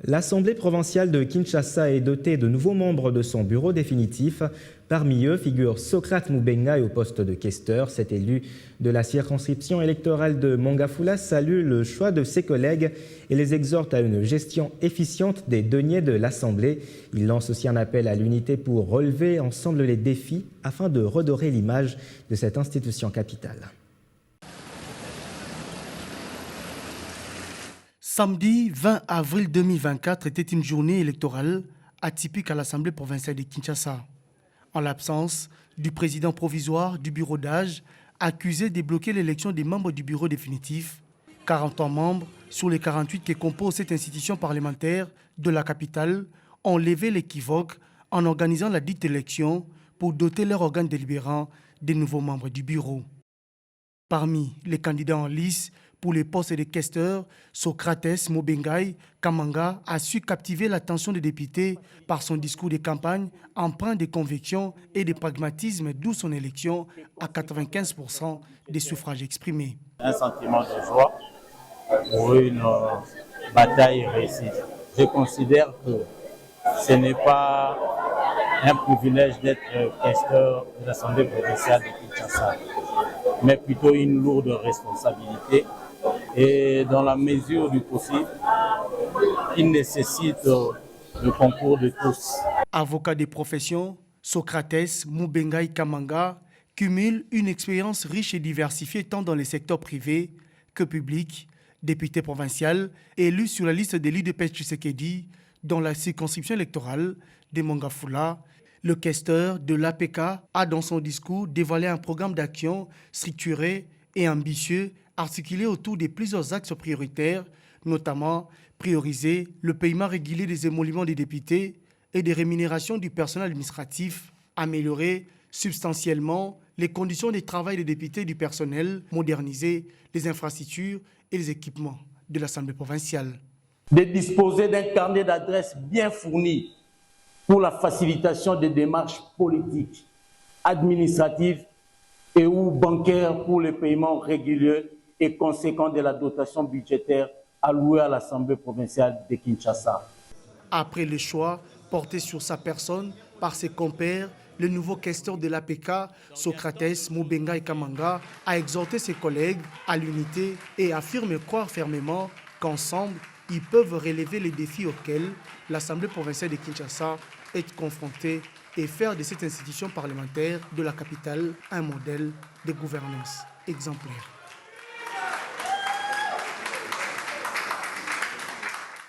L'Assemblée provinciale de Kinshasa est dotée de nouveaux membres de son bureau définitif. Parmi eux figure Socrate Mubengai au poste de questeur. Cet élu de la circonscription électorale de Mongafula salue le choix de ses collègues et les exhorte à une gestion efficiente des deniers de l'Assemblée. Il lance aussi un appel à l'unité pour relever ensemble les défis afin de redorer l'image de cette institution capitale. Samedi 20 avril 2024 était une journée électorale atypique à l'Assemblée provinciale de Kinshasa. En l'absence du président provisoire du bureau d'âge, accusé de bloquer l'élection des membres du bureau définitif, 40 membres sur les 48 qui composent cette institution parlementaire de la capitale ont levé l'équivoque en organisant la dite élection pour doter leur organe délibérant des nouveaux membres du bureau. Parmi les candidats en lice pour les postes de questeurs, Socrates Mubengai Kamanga a su captiver l'attention des députés par son discours de campagne empreint de conviction et de pragmatisme, d'où son élection à 95% des suffrages exprimés. Un sentiment de joie pour une bataille réussie. Je considère que ce n'est pas un privilège d'être questeur de l'Assemblée provinciale de Kinshasa, mais plutôt une lourde responsabilité. Et dans la mesure du possible, il nécessite le concours de tous. Avocat de profession, Socrates Mubengai Kamanga cumule une expérience riche et diversifiée tant dans les secteurs privés que publics, député provincial, élu sur la liste de l'UDPS Tshisekedi dans la circonscription électorale de Mongafula. Le questeur de l'APK a dans son discours dévoilé un programme d'action structuré et ambitieux articulé autour de plusieurs axes prioritaires, notamment prioriser le paiement régulier des émoluments des députés et des rémunérations du personnel administratif, améliorer substantiellement les conditions de travail des députés et du personnel, moderniser les infrastructures et les équipements de l'Assemblée provinciale. De disposer d'un carnet d'adresses bien fourni pour la facilitation des démarches politiques, administratives et ou bancaires pour le paiement régulier et conséquent de la dotation budgétaire allouée à l'Assemblée provinciale de Kinshasa. Après le choix porté sur sa personne par ses compères, le nouveau questeur de l'APK, Socrates Mubengai Kamanga, a exhorté ses collègues à l'unité et affirme croire fermement qu'ensemble, ils peuvent relever les défis auxquels l'Assemblée provinciale de Kinshasa est confrontée et faire de cette institution parlementaire de la capitale un modèle de gouvernance exemplaire.